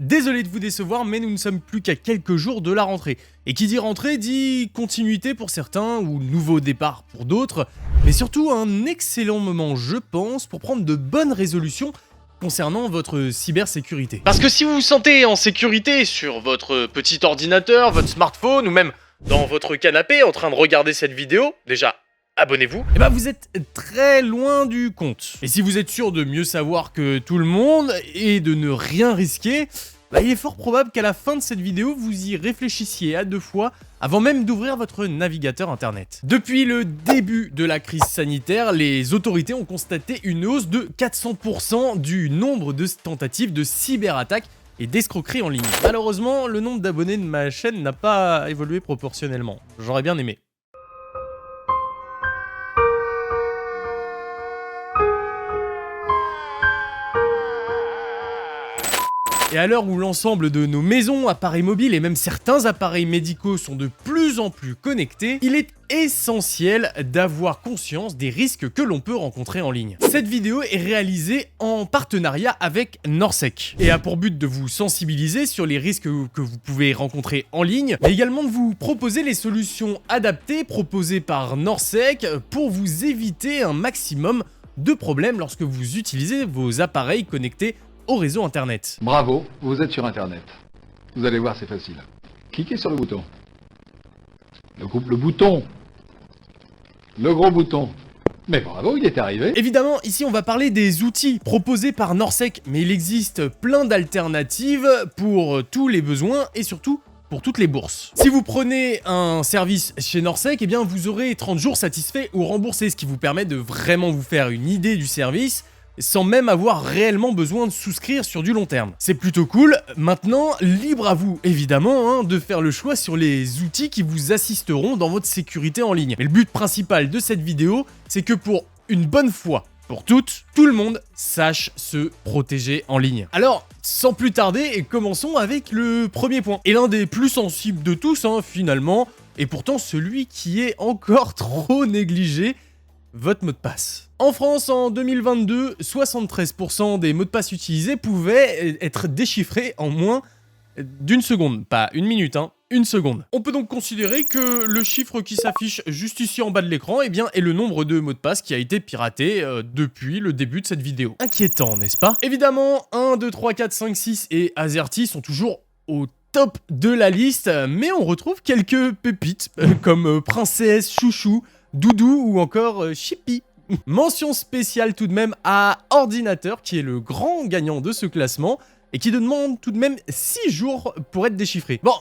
Désolé de vous décevoir, mais nous ne sommes plus qu'à quelques jours de la rentrée. Et qui dit rentrée dit continuité pour certains ou nouveau départ pour d'autres, mais surtout un excellent moment, je pense, pour prendre de bonnes résolutions concernant votre cybersécurité. Parce que si vous vous sentez en sécurité sur votre petit ordinateur, votre smartphone ou même dans votre canapé en train de regarder cette vidéo, déjà abonnez-vous, et vous êtes très loin du compte. Et si vous êtes sûr de mieux savoir que tout le monde et de ne rien risquer, il est fort probable qu'à la fin de cette vidéo, vous y réfléchissiez à 2 fois avant même d'ouvrir votre navigateur internet. Depuis le début de la crise sanitaire, les autorités ont constaté une hausse de 400% du nombre de tentatives de cyberattaques et d'escroqueries en ligne. Malheureusement, le nombre d'abonnés de ma chaîne n'a pas évolué proportionnellement. J'aurais bien aimé. Et à l'heure où l'ensemble de nos maisons, appareils mobiles et même certains appareils médicaux sont de plus en plus connectés, il est essentiel d'avoir conscience des risques que l'on peut rencontrer en ligne. Cette vidéo est réalisée en partenariat avec Norsec et a pour but de vous sensibiliser sur les risques que vous pouvez rencontrer en ligne, mais également de vous proposer les solutions adaptées proposées par Norsec pour vous éviter un maximum de problèmes lorsque vous utilisez vos appareils connectés au réseau internet. Bravo, vous êtes sur internet. Vous allez voir, c'est facile. Cliquez sur le bouton. Le bouton. Le gros bouton. Mais bravo, il est arrivé. Évidemment, ici on va parler des outils proposés par Norsec, mais il existe plein d'alternatives pour tous les besoins et surtout pour toutes les bourses. Si vous prenez un service chez Norsec, vous aurez 30 jours satisfaits ou remboursés, ce qui vous permet de vraiment vous faire une idée du service sans même avoir réellement besoin de souscrire sur du long terme. C'est plutôt cool. Maintenant, libre à vous, évidemment, de faire le choix sur les outils qui vous assisteront dans votre sécurité en ligne. Mais le but principal de cette vidéo, c'est que pour une bonne fois, pour toutes, tout le monde sache se protéger en ligne. Alors, sans plus tarder, commençons avec le premier point. Et l'un des plus sensibles de tous, finalement, et pourtant celui qui est encore trop négligé, votre mot de passe. En France, en 2022, 73% des mots de passe utilisés pouvaient être déchiffrés en moins d'une seconde. Pas une minute, une seconde. On peut donc considérer que le chiffre qui s'affiche juste ici en bas de l'écran, est le nombre de mots de passe qui a été piraté depuis le début de cette vidéo. Inquiétant, n'est-ce pas? Évidemment, 1, 2, 3, 4, 5, 6 et AZERTY sont toujours au top de la liste, mais on retrouve quelques pépites comme Princesse, Chouchou, Doudou ou encore Chippy. Mention spéciale tout de même à Ordinateur qui est le grand gagnant de ce classement et qui demande tout de même 6 jours pour être déchiffré. Bon,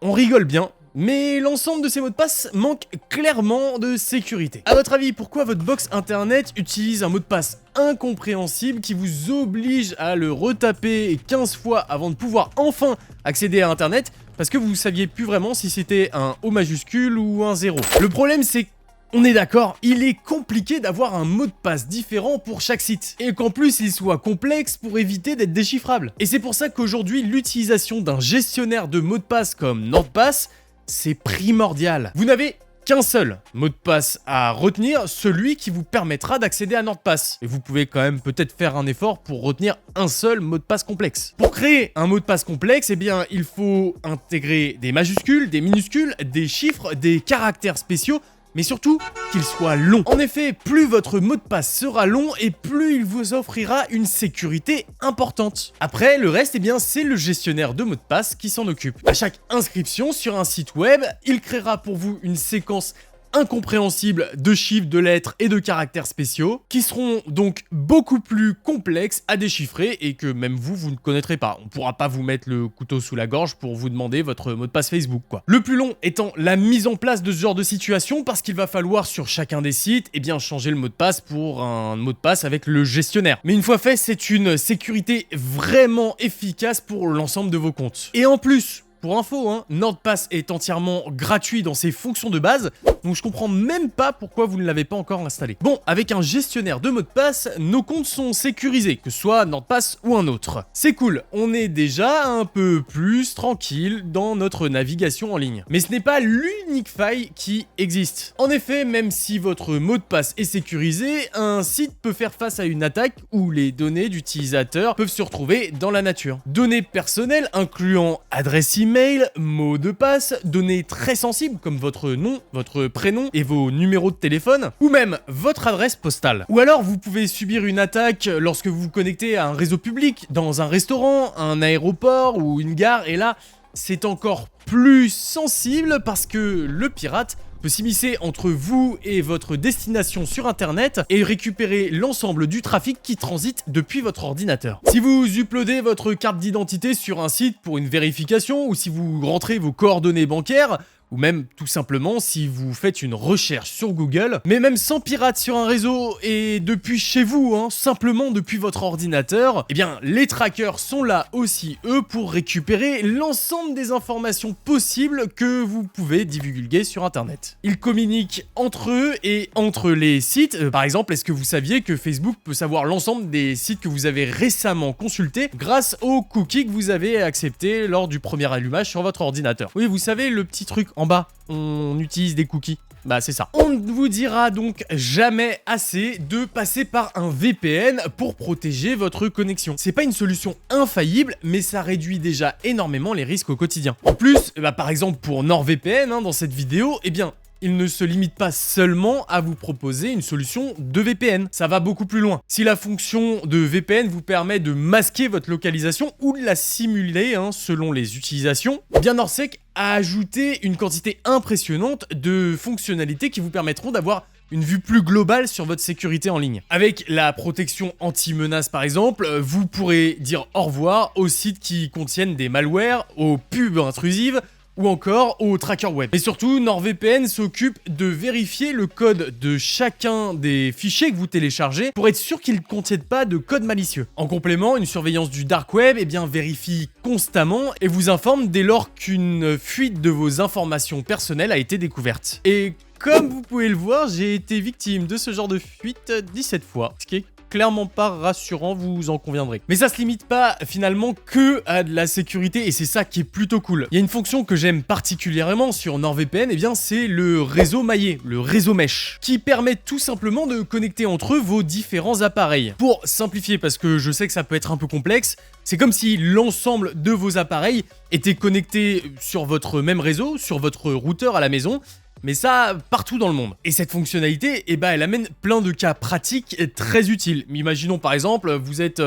on rigole bien, mais l'ensemble de ces mots de passe manque clairement de sécurité. A votre avis, pourquoi votre box internet utilise un mot de passe incompréhensible qui vous oblige à le retaper 15 fois avant de pouvoir enfin accéder à internet parce que vous ne saviez plus vraiment si c'était un O majuscule ou un 0. Le problème c'est que on est d'accord, il est compliqué d'avoir un mot de passe différent pour chaque site, et qu'en plus il soit complexe pour éviter d'être déchiffrable. Et c'est pour ça qu'aujourd'hui, l'utilisation d'un gestionnaire de mots de passe comme NordPass, c'est primordial. Vous n'avez qu'un seul mot de passe à retenir, celui qui vous permettra d'accéder à NordPass. Et vous pouvez quand même peut-être faire un effort pour retenir un seul mot de passe complexe. Pour créer un mot de passe complexe, il faut intégrer des majuscules, des minuscules, des chiffres, des caractères spéciaux, mais surtout qu'il soit long. En effet, plus votre mot de passe sera long et plus il vous offrira une sécurité importante. Après, le reste, c'est le gestionnaire de mots de passe qui s'en occupe. À chaque inscription sur un site web, il créera pour vous une séquence incompréhensible de chiffres, de lettres et de caractères spéciaux qui seront donc beaucoup plus complexes à déchiffrer et que même vous ne connaîtrez pas. On ne pourra pas vous mettre le couteau sous la gorge pour vous demander votre mot de passe Facebook, quoi. Le plus long étant la mise en place de ce genre de situation parce qu'il va falloir sur chacun des sites changer le mot de passe pour un mot de passe avec le gestionnaire. Mais une fois fait, c'est une sécurité vraiment efficace pour l'ensemble de vos comptes. Et en plus, pour info, NordPass est entièrement gratuit dans ses fonctions de base, Donc je comprends même pas pourquoi vous ne l'avez pas encore installé. Bon, avec un gestionnaire de mots de passe, nos comptes sont sécurisés, que ce soit NordPass ou un autre. C'est cool, on est déjà un peu plus tranquille dans notre navigation en ligne. Mais ce n'est pas l'unique faille qui existe. En effet, même si votre mot de passe est sécurisé, un site peut faire face à une attaque où les données d'utilisateurs peuvent se retrouver dans la nature. Données personnelles incluant adresse email, mot de passe, données très sensibles comme votre nom, votre prénom et vos numéros de téléphone, ou même votre adresse postale. Ou alors vous pouvez subir une attaque lorsque vous vous connectez à un réseau public, dans un restaurant, un aéroport ou une gare, et là, c'est encore plus sensible parce que le pirate peut s'immiscer entre vous et votre destination sur internet et récupérer l'ensemble du trafic qui transite depuis votre ordinateur. Si vous uploadez votre carte d'identité sur un site pour une vérification ou si vous rentrez vos coordonnées bancaires, ou même tout simplement si vous faites une recherche sur Google, mais même sans pirate sur un réseau et depuis chez vous, simplement depuis votre ordinateur, eh bien les trackers sont là aussi eux pour récupérer l'ensemble des informations possibles que vous pouvez divulguer sur internet. Ils communiquent entre eux et entre les sites. Par exemple, est-ce que vous saviez que Facebook peut savoir l'ensemble des sites que vous avez récemment consultés grâce aux cookies que vous avez acceptés lors du premier allumage sur votre ordinateur? Oui, vous savez, le petit truc en bas, on utilise des cookies. Bah c'est ça. On ne vous dira donc jamais assez de passer par un VPN pour protéger votre connexion. C'est pas une solution infaillible, mais ça réduit déjà énormément les risques au quotidien. En plus, par exemple pour NordVPN, dans cette vidéo, eh bien, il ne se limite pas seulement à vous proposer une solution de VPN, ça va beaucoup plus loin. Si la fonction de VPN vous permet de masquer votre localisation ou de la simuler selon les utilisations, eh bien NordSec a ajouté une quantité impressionnante de fonctionnalités qui vous permettront d'avoir une vue plus globale sur votre sécurité en ligne. Avec la protection anti-menace par exemple, vous pourrez dire au revoir aux sites qui contiennent des malwares, aux pubs intrusives, ou encore au tracker web. Et surtout, NordVPN s'occupe de vérifier le code de chacun des fichiers que vous téléchargez pour être sûr qu'ils ne contiennent pas de code malicieux. En complément, une surveillance du dark web vérifie constamment et vous informe dès lors qu'une fuite de vos informations personnelles a été découverte. Et comme vous pouvez le voir, j'ai été victime de ce genre de fuite 17 fois, ce qui est clairement pas rassurant, vous en conviendrez. Mais ça se limite pas finalement que à de la sécurité et c'est ça qui est plutôt cool. Il y a une fonction que j'aime particulièrement sur NordVPN, c'est le réseau maillé, le réseau mesh, qui permet tout simplement de connecter entre eux vos différents appareils. Pour simplifier, parce que je sais que ça peut être un peu complexe, c'est comme si l'ensemble de vos appareils étaient connectés sur votre même réseau, sur votre routeur à la maison, mais ça partout dans le monde. Et cette fonctionnalité, elle amène plein de cas pratiques très utiles. Imaginons par exemple, vous êtes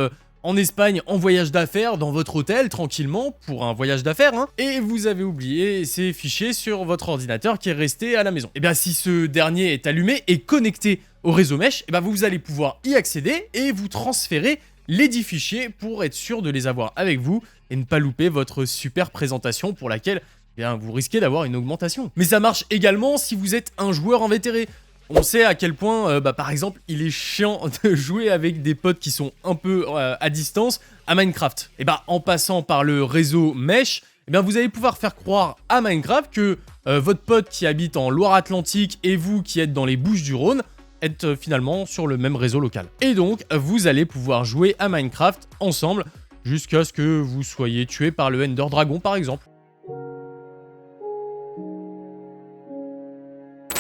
en Espagne en voyage d'affaires dans votre hôtel tranquillement pour un voyage d'affaires et vous avez oublié ces fichiers sur votre ordinateur qui est resté à la maison. Si ce dernier est allumé et connecté au réseau mesh, vous allez pouvoir y accéder et vous transférer les 10 fichiers pour être sûr de les avoir avec vous et ne pas louper votre super présentation pour laquelle vous risquez d'avoir une augmentation. Mais ça marche également si vous êtes un joueur invétéré. On sait à quel point, par exemple, il est chiant de jouer avec des potes qui sont un peu à distance à Minecraft. En passant par le réseau Mesh, vous allez pouvoir faire croire à Minecraft que votre pote qui habite en Loire-Atlantique et vous qui êtes dans les Bouches-du-Rhône êtes finalement sur le même réseau local. Et donc, vous allez pouvoir jouer à Minecraft ensemble jusqu'à ce que vous soyez tué par le Ender Dragon, par exemple.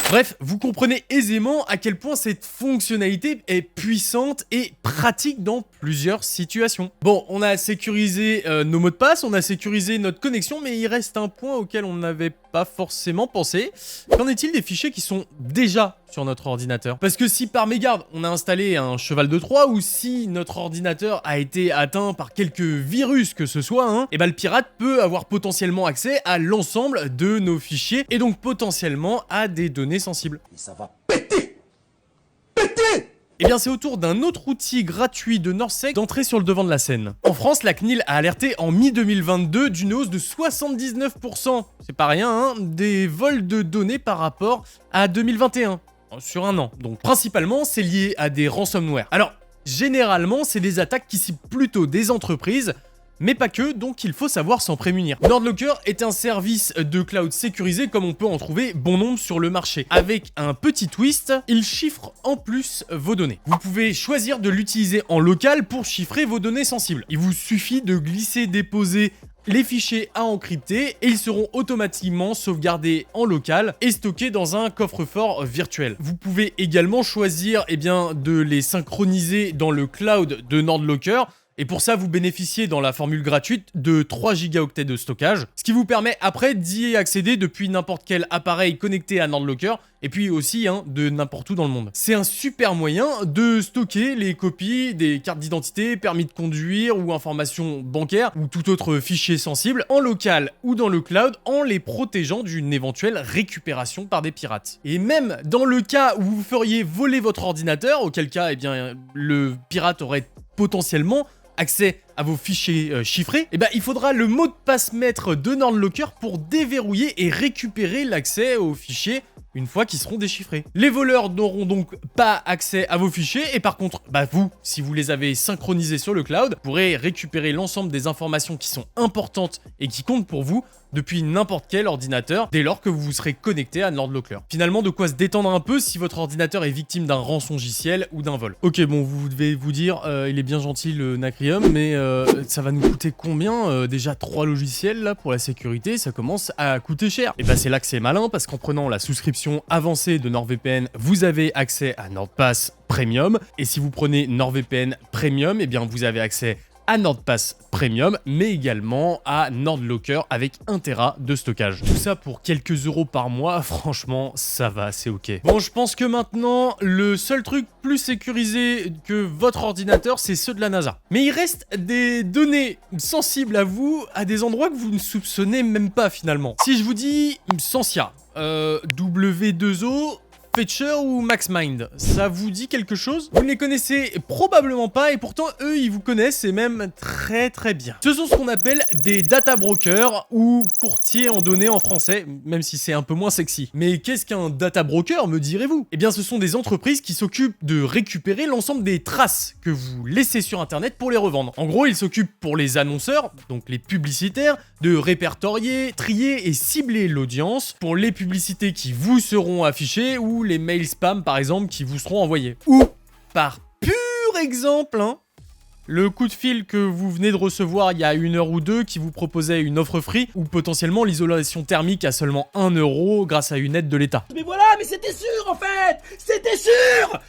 Bref, vous comprenez aisément à quel point cette fonctionnalité est puissante et pratique dans plusieurs situations. Bon, on a sécurisé nos mots de passe, on a sécurisé notre connexion, mais il reste un point auquel on n'avait pas forcément pensé. Qu'en est-il des fichiers qui sont déjà sur notre ordinateur? Parce que si par mégarde on a installé un cheval de Troie ou si notre ordinateur a été atteint par quelques virus que ce soit, le pirate peut avoir potentiellement accès à l'ensemble de nos fichiers et donc potentiellement à des données sensibles. Et ça va péter! C'est au tour d'un autre outil gratuit de NordSec d'entrer sur le devant de la scène. En France, la CNIL a alerté en mi-2022 d'une hausse de 79%, c'est pas rien, des vols de données par rapport à 2021, sur un an. Donc principalement, c'est lié à des ransomware. Alors, généralement, c'est des attaques qui ciblent plutôt des entreprises, Mais pas que, donc il faut savoir s'en prémunir. NordLocker est un service de cloud sécurisé comme on peut en trouver bon nombre sur le marché. Avec un petit twist, il chiffre en plus vos données. Vous pouvez choisir de l'utiliser en local pour chiffrer vos données sensibles. Il vous suffit de glisser, déposer les fichiers à encrypter et ils seront automatiquement sauvegardés en local et stockés dans un coffre-fort virtuel. Vous pouvez également choisir de les synchroniser dans le cloud de NordLocker. Et pour ça, vous bénéficiez dans la formule gratuite de 3 gigaoctets de stockage, ce qui vous permet après d'y accéder depuis n'importe quel appareil connecté à NordLocker, et puis aussi de n'importe où dans le monde. C'est un super moyen de stocker les copies des cartes d'identité, permis de conduire ou informations bancaires ou tout autre fichier sensible en local ou dans le cloud en les protégeant d'une éventuelle récupération par des pirates. Et même dans le cas où vous feriez voler votre ordinateur, auquel cas le pirate aurait potentiellement accès à vos fichiers chiffrés, il faudra le mot de passe maître de NordLocker pour déverrouiller et récupérer l'accès aux fichiers une fois qu'ils seront déchiffrés. Les voleurs n'auront donc pas accès à vos fichiers et par contre, vous, si vous les avez synchronisés sur le cloud, pourrez récupérer l'ensemble des informations qui sont importantes et qui comptent pour vous depuis n'importe quel ordinateur dès lors que vous vous serez connecté à NordLocker. Finalement, de quoi se détendre un peu si votre ordinateur est victime d'un rançongiciel ou d'un vol. Ok, bon, vous devez vous dire, il est bien gentil le Nacrium, mais ça va nous coûter combien déjà 3 logiciels là pour la sécurité, ça commence à coûter cher. Et c'est là que c'est malin parce qu'en prenant la souscription avancée de NordVPN, vous avez accès à NordPass Premium. Et si vous prenez NordVPN Premium, vous avez accès à NordPass Premium, mais également à NordLocker avec 1 Tera de stockage. Tout ça pour quelques euros par mois, franchement, ça va, c'est ok. Bon, je pense que maintenant, le seul truc plus sécurisé que votre ordinateur, c'est ceux de la NASA. Mais il reste des données sensibles à vous, à des endroits que vous ne soupçonnez même pas finalement. Si je vous dis Sensia, W2O, Fetcher ou MaxMind, ça vous dit quelque chose? Vous ne les connaissez probablement pas et pourtant eux ils vous connaissent et même très bien. Ce sont ce qu'on appelle des data brokers ou courtiers en données en français, même si c'est un peu moins sexy. Mais qu'est-ce qu'un data broker, me direz-vous? Ce sont des entreprises qui s'occupent de récupérer l'ensemble des traces que vous laissez sur internet pour les revendre. En gros, ils s'occupent pour les annonceurs, donc les publicitaires, de répertorier, trier et cibler l'audience pour les publicités qui vous seront affichées ou les mails spam par exemple qui vous seront envoyés. Ou par pur exemple, le coup de fil que vous venez de recevoir il y a 1 heure ou 2 qui vous proposait une offre free ou potentiellement l'isolation thermique à seulement 1 euro grâce à une aide de l'État. Mais voilà, mais c'était sûr en fait! C'était sûr!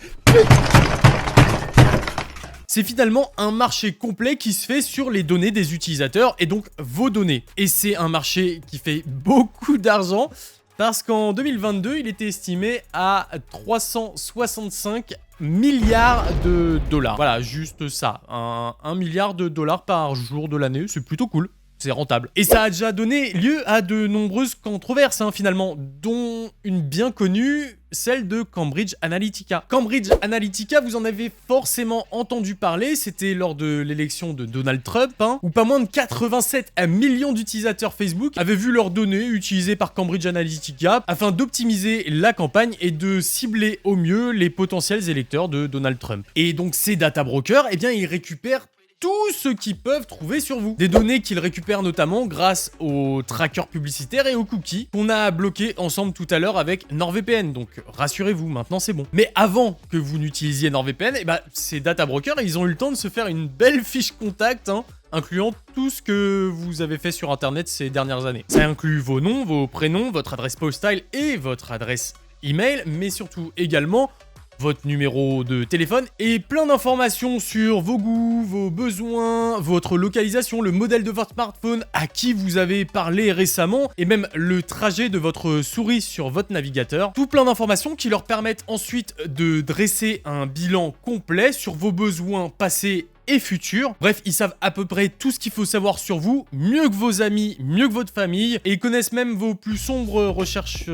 C'est finalement un marché complet qui se fait sur les données des utilisateurs et donc vos données. Et c'est un marché qui fait beaucoup d'argent parce qu'en 2022, il était estimé à 365 milliards de dollars. Voilà, juste ça. 1 milliard de dollars par jour de l'année, c'est plutôt cool. C'est rentable. Et ça a déjà donné lieu à de nombreuses controverses, finalement, dont une bien connue, celle de Cambridge Analytica. Cambridge Analytica, vous en avez forcément entendu parler, c'était lors de l'élection de Donald Trump, où pas moins de 87 millions d'utilisateurs Facebook avaient vu leurs données utilisées par Cambridge Analytica afin d'optimiser la campagne et de cibler au mieux les potentiels électeurs de Donald Trump. Et donc ces data brokers, ils récupèrent tout ce qu'ils peuvent trouver sur vous. Des données qu'ils récupèrent notamment grâce aux trackers publicitaires et aux cookies qu'on a bloqués ensemble tout à l'heure avec NordVPN. Donc rassurez-vous, maintenant c'est bon. Mais avant que vous n'utilisiez NordVPN, ces data brokers, ils ont eu le temps de se faire une belle fiche contact, incluant tout ce que vous avez fait sur internet ces dernières années. Ça inclut vos noms, vos prénoms, votre adresse postale et votre adresse email, mais surtout également votre numéro de téléphone et plein d'informations sur vos goûts, vos besoins, votre localisation, le modèle de votre smartphone, à qui vous avez parlé récemment et même le trajet de votre souris sur votre navigateur. Tout plein d'informations qui leur permettent ensuite de dresser un bilan complet sur vos besoins passés et futurs. Bref, ils savent à peu près tout ce qu'il faut savoir sur vous, mieux que vos amis, mieux que votre famille et ils connaissent même vos plus sombres recherches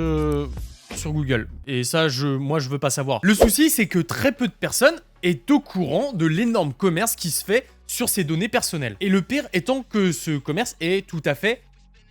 sur Google. Et ça, moi, je veux pas savoir. Le souci, c'est que très peu de personnes est au courant de l'énorme commerce qui se fait sur ces données personnelles. Et le pire étant que ce commerce est tout à fait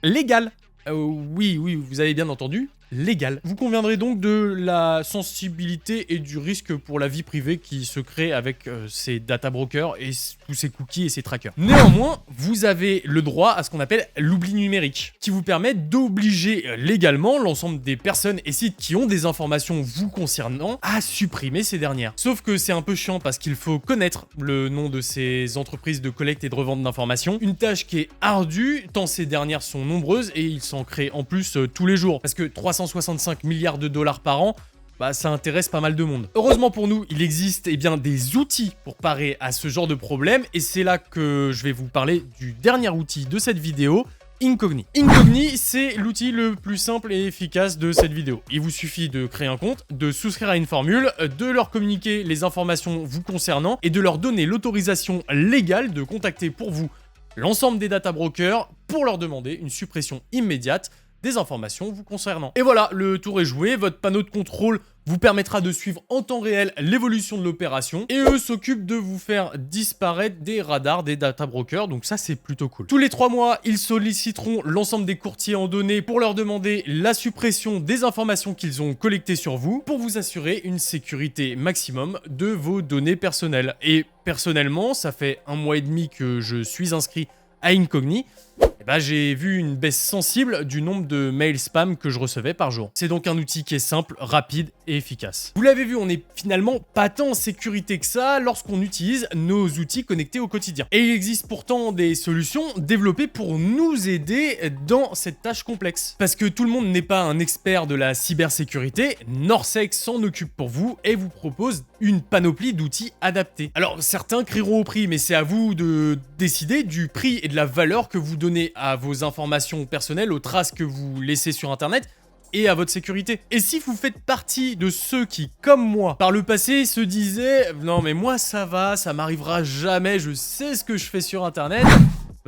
légal. Oui, vous avez bien entendu, légale. Vous conviendrez donc de la sensibilité et du risque pour la vie privée qui se crée avec ces data brokers et tous ces cookies et ces trackers. Néanmoins, vous avez le droit à ce qu'on appelle l'oubli numérique, qui vous permet d'obliger légalement l'ensemble des personnes et sites qui ont des informations vous concernant à supprimer ces dernières. Sauf que c'est un peu chiant parce qu'il faut connaître le nom de ces entreprises de collecte et de revente d'informations, une tâche qui est ardue tant ces dernières sont nombreuses et ils s'en créent en plus tous les jours, parce que 365 milliards de dollars par an, bah, ça intéresse pas mal de monde. Heureusement pour nous, il existe bien des outils pour parer à ce genre de problème, et c'est là que je vais vous parler du dernier outil de cette vidéo, Incogni. Incogni, c'est l'outil le plus simple et efficace de cette vidéo. Il vous suffit de créer un compte, de souscrire à une formule, de leur communiquer les informations vous concernant et de leur donner l'autorisation légale de contacter pour vous l'ensemble des data brokers pour leur demander une suppression immédiate des informations vous concernant. Et voilà, le tour est joué, votre panneau de contrôle vous permettra de suivre en temps réel l'évolution de l'opération et eux s'occupent de vous faire disparaître des radars des data brokers, donc ça c'est plutôt cool. Tous les 3 mois, ils solliciteront l'ensemble des courtiers en données pour leur demander la suppression des informations qu'ils ont collectées sur vous pour vous assurer une sécurité maximum de vos données personnelles. Et personnellement, ça fait 1 mois et demi que je suis inscrit à Incogni, j'ai vu une baisse sensible du nombre de mails spam que je recevais par jour. C'est donc un outil qui est simple, rapide et efficace. Vous l'avez vu, on n'est finalement pas tant en sécurité que ça lorsqu'on utilise nos outils connectés au quotidien. Et il existe pourtant des solutions développées pour nous aider dans cette tâche complexe. Parce que tout le monde n'est pas un expert de la cybersécurité, NorSec s'en occupe pour vous et vous propose une panoplie d'outils adaptés. Alors certains crieront au prix, mais c'est à vous de décider du prix et de la valeur que vous donnez à vos informations personnelles, aux traces que vous laissez sur internet et à votre sécurité. Et si vous faites partie de ceux qui, comme moi, par le passé se disaient « Non mais moi ça va, ça m'arrivera jamais, je sais ce que je fais sur internet »,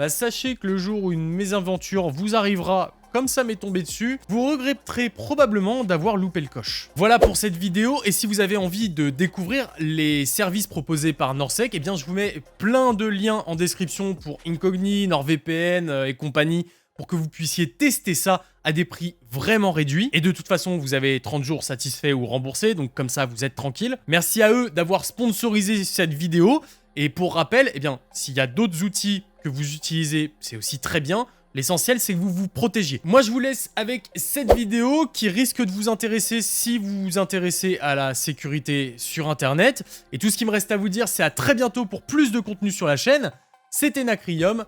sachez que le jour où une mésaventure vous arrivera comme ça m'est tombé dessus, vous regretterez probablement d'avoir loupé le coche. Voilà pour cette vidéo, et si vous avez envie de découvrir les services proposés par NorSec, eh bien je vous mets plein de liens en description pour Incogni, NordVPN et compagnie, pour que vous puissiez tester ça à des prix vraiment réduits. Et de toute façon, vous avez 30 jours satisfaits ou remboursés, donc comme ça vous êtes tranquille. Merci à eux d'avoir sponsorisé cette vidéo, et pour rappel, eh bien s'il y a d'autres outils que vous utilisez, c'est aussi très bien. L'essentiel, c'est que vous vous protégiez. Moi, je vous laisse avec cette vidéo qui risque de vous intéresser si vous vous intéressez à la sécurité sur Internet. Et tout ce qui me reste à vous dire, c'est à très bientôt pour plus de contenu sur la chaîne. C'était Nacrium.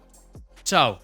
Ciao.